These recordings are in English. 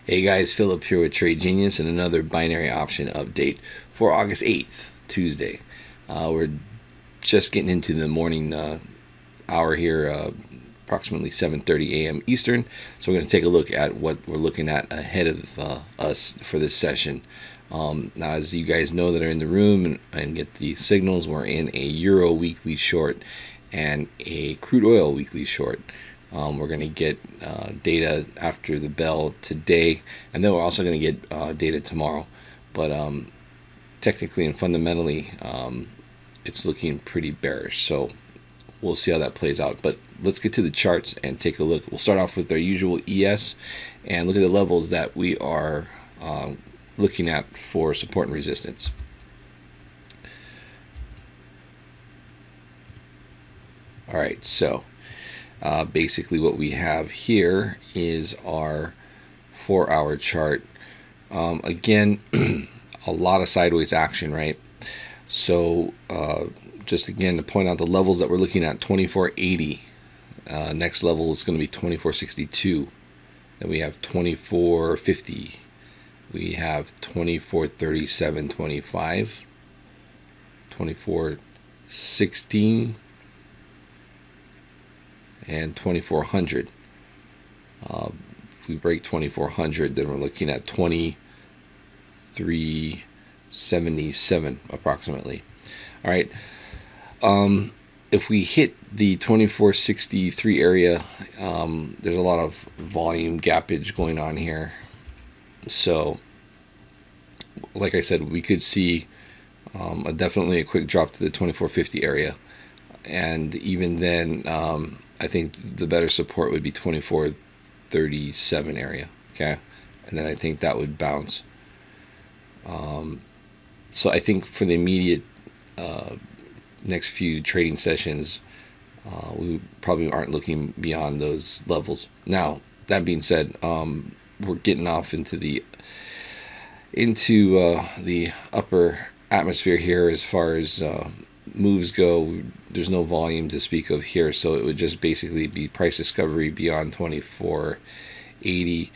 Hey guys, Philip here with Trade Genius and another binary option update for August 8th, Tuesday. We're just getting into the morning hour here, approximately 7:30 a.m. Eastern. So we're going to take a look at what we're looking at ahead of us for this session. Now, as you guys know that are in the room and get the signals, we're in a Euro weekly short and a crude oil weekly short. We're going to get data after the bell today, and then we're also going to get data tomorrow. But technically and fundamentally, it's looking pretty bearish. So we'll see how that plays out. But let's get to the charts and take a look. We'll start off with our usual ES and look at the levels that we are looking at for support and resistance. All right, so basically what we have here is our 4-hour chart. Again, a lot of sideways action, right? So just again to point out the levels that we're looking at: 2480. Next level is going to be 2462. Then we have 2450. We have 2437.25, 2416, and 2400. If we break 2400, then we're looking at 2377 approximately. All right. If we hit the 2463 area, there's a lot of volume gappage going on here. So, like I said, we could see definitely a quick drop to the 2450 area, and even then, I think the better support would be 2437 area. Okay, and then I think that would bounce. So I think for the immediate next few trading sessions, we probably aren't looking beyond those levels. Now, that being said, we're getting off into the upper atmosphere here as far as moves go. There's no volume to speak of here, so it would just basically be price discovery beyond 2480.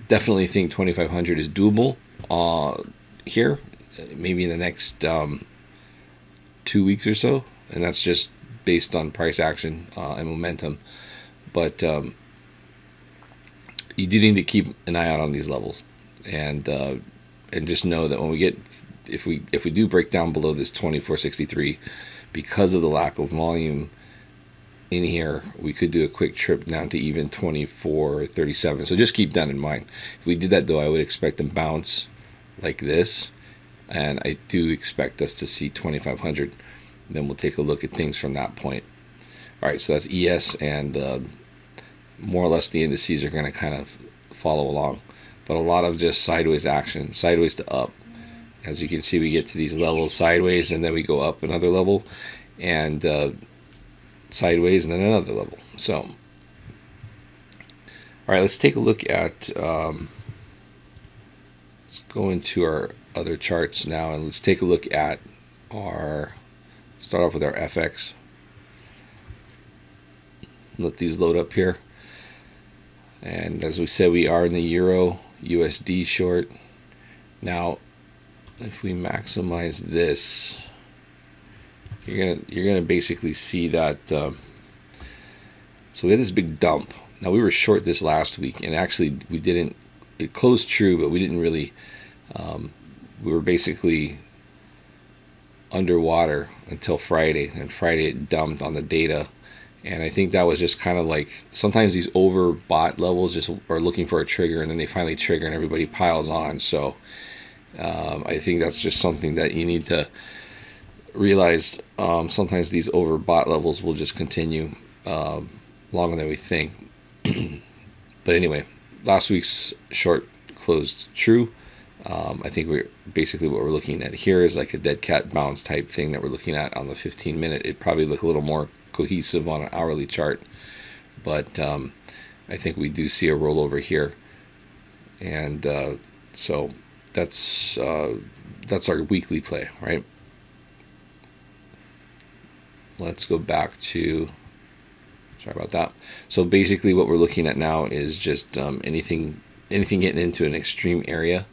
Definitely think 2500 is doable here, maybe in the next 2 weeks or so, and that's just based on price action and momentum. But you do need to keep an eye out on these levels, and just know that when we get, if we do break down below this 2463, because of the lack of volume in here, we could do a quick trip down to even 2437. So just keep that in mind. If we did that, though, I would expect a bounce like this, and I do expect us to see 2500. Then we'll take a look at things from that point. All right, so that's ES, and more or less the indices are going to kind of follow along, but a lot of just sideways action, sideways to up. As you can see, we get to these levels sideways, and then we go up another level, and sideways, and then another level. So, all right, let's take a look at, let's go into our other charts now, and let's take a look at start off with our FX. Let these load up here. And as we said, we are in the Euro USD short. Now, if we maximize this, you're gonna basically see that. So we had this big dump. Now, we were short this last week, and actually we didn't. It closed true, but we didn't really. We were basically underwater until Friday, and Friday it dumped on the data. And I think that was just kind of like, sometimes these overbought levels just are looking for a trigger, and then they finally trigger and everybody piles on. So I think that's just something that you need to realize. Sometimes these overbought levels will just continue longer than we think. But anyway, last week's short closed true. I think we're basically, what we're looking at here is like a dead cat bounce type thing that we're looking at on the 15-minute. It'd probably look a little more cohesive on an hourly chart, but I think we do see a rollover here, and so that's our weekly play, right? Let's go back to, sorry about that. So basically what we're looking at now is just anything anything getting into an extreme area.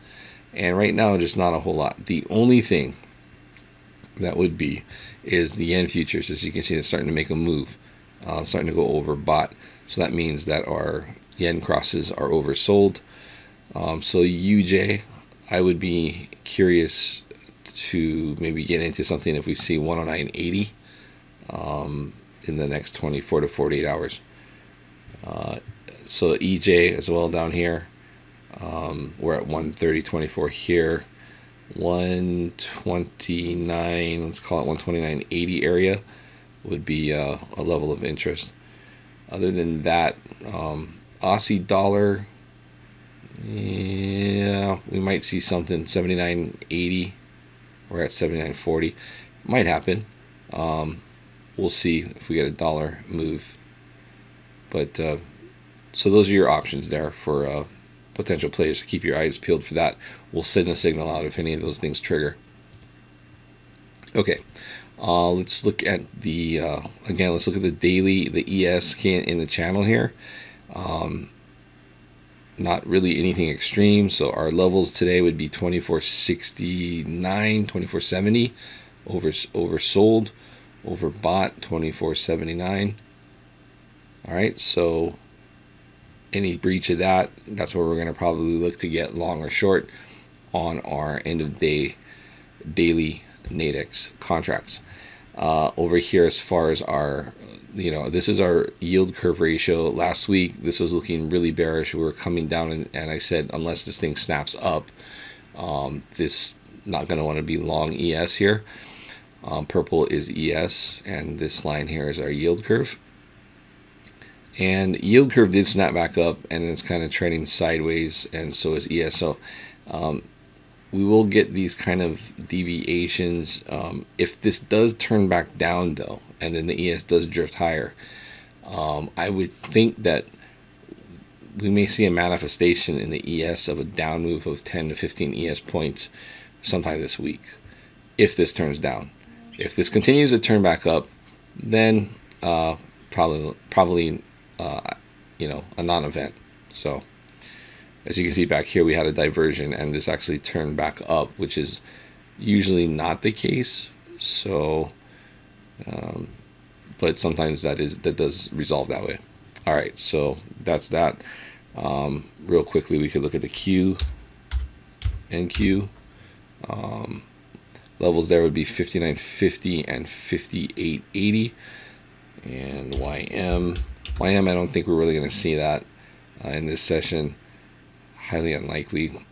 And right now, just not a whole lot. The only thing that would be is the yen futures. As you can see, it's starting to make a move, starting to go over bot. So that means that our yen crosses are oversold. So UJ, I would be curious to maybe get into something if we see 109.80 in the next 24 to 48 hours. So EJ as well down here. We're at 130.24 here. 129, let's call it 129.80 area would be a level of interest. Other than that, Aussie dollar, yeah, we might see something 79.80. We're at 79.40. Might happen. We'll see if we get a dollar move. But so those are your options there for potential plays. So keep your eyes peeled for that. We'll send a signal out if any of those things trigger. Okay, let's look at the again. Let's look at the daily, the ES in the channel here. Not really anything extreme. So our levels today would be 24.69, 24.70, oversold, overbought 24.79. All right, so any breach of that, that's where we're going to probably look to get long or short on our end of day daily Nadex contracts. Over here, as far as our, this is our yield curve ratio. Last week, this was looking really bearish. We were coming down, and I said, unless this thing snaps up, this not going to want to be long ES here. Purple is ES, and this line here is our yield curve. And yield curve did snap back up, and it's kind of trending sideways, and so is ES. So we will get these kind of deviations. If this does turn back down, though, and then the ES does drift higher, I would think that we may see a manifestation in the ES of a down move of 10 to 15 ES points sometime this week, if this turns down. If this continues to turn back up, then probably a non-event. So as you can see back here, we had a diversion, and this actually turned back up, which is usually not the case. So but sometimes that does resolve that way. All right, so that's that. Real quickly, we could look at the Q and Q. Levels there would be 59.50 and 58.80. And YM, I don't think we're really going to see that in this session. Highly unlikely.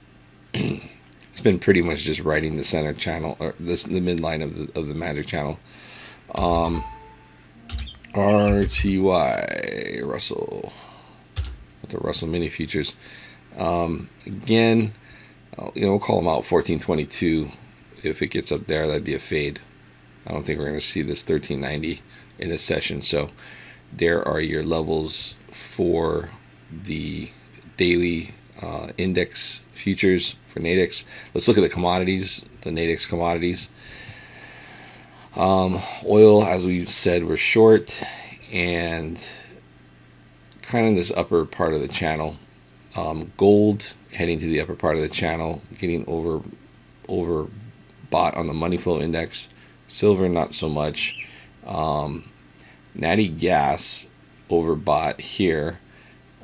It's been pretty much just riding the center channel, or the midline of the magic channel. RTY Russell, with the Russell mini futures. Again, we'll call them out 1422. If it gets up there, that'd be a fade. I don't think we're going to see this 1390 in this session. So there are your levels for the daily index futures for Nadex. Let's look at the commodities, the Nadex commodities. Oil, as we said, we're short, and kind of this upper part of the channel. Gold heading to the upper part of the channel, getting overbought on the money flow index. Silver, not so much. Natty gas overbought here.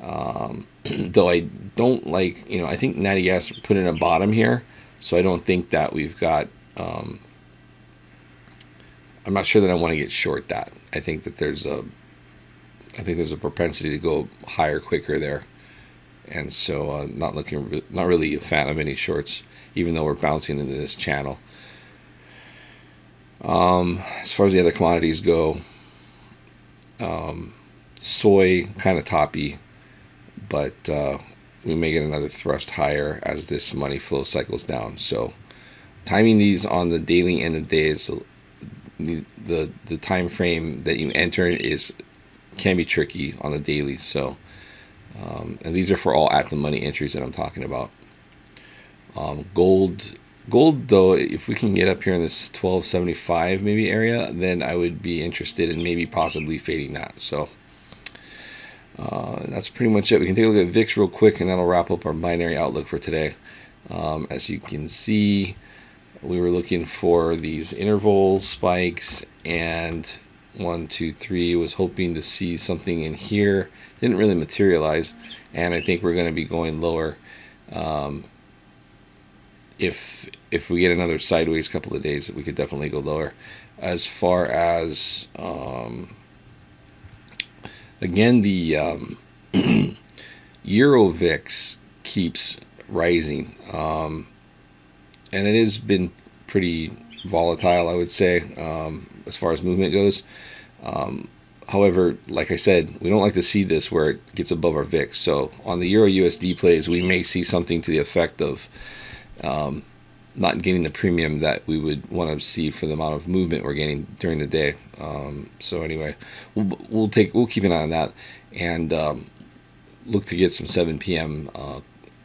Though I don't like, I think Natty gas put in a bottom here, so I don't think that we've got. I'm not sure that I want to get short that. I think that there's a propensity to go higher quicker there, and so not really a fan of any shorts, even though we're bouncing into this channel. As far as the other commodities go, soy kind of toppy, but we may get another thrust higher as this money flow cycles down. So timing these on the daily end of days, the time frame that you enter can be tricky on the daily. So and these are for all at the money entries that I'm talking about. Gold, though, if we can get up here in this 1275 maybe area, then I would be interested in maybe possibly fading that. So And that's pretty much it. We can take a look at VIX real quick, and that'll wrap up our binary outlook for today. As you can see, we were looking for these interval spikes, and 1, 2, 3 was hoping to see something in here. Didn't really materialize, and I think we're going to be going lower. If we get another sideways couple of days, we could definitely go lower. As far as again, the Euro VIX keeps rising, and it has been pretty volatile, I would say, as far as movement goes. However, like I said, we don't like to see this where it gets above our VIX. So on the Euro USD plays, we may see something to the effect of not getting the premium that we would want to see for the amount of movement we're getting during the day. So anyway, we'll keep an eye on that, and look to get some 7 p.m.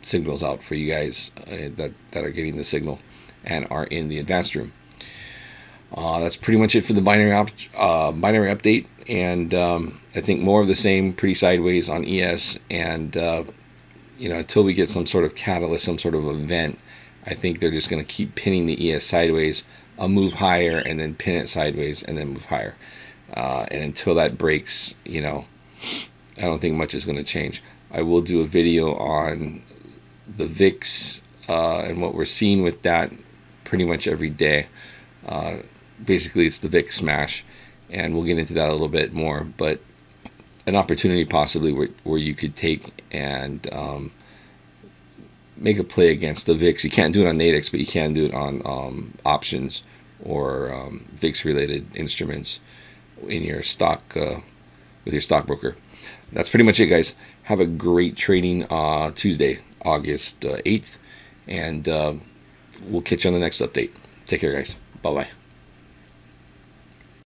Signals out for you guys that are getting the signal and are in the advanced room. That's pretty much it for the binary update, and I think more of the same, pretty sideways on ES, and until we get some sort of catalyst, some sort of event, I think they're just going to keep pinning the ES sideways, a move higher, and then pin it sideways, and then move higher. And until that breaks, I don't think much is going to change. I will do a video on the VIX and what we're seeing with that pretty much every day. Basically, it's the VIX smash, and we'll get into that a little bit more. But an opportunity possibly where you could take and make a play against the VIX. You can't do it on Nadex, but you can do it on options or VIX-related instruments in your stock with your stockbroker. That's pretty much it, guys. Have a great trading Tuesday, August 8th, and we'll catch you on the next update. Take care, guys. Bye-bye.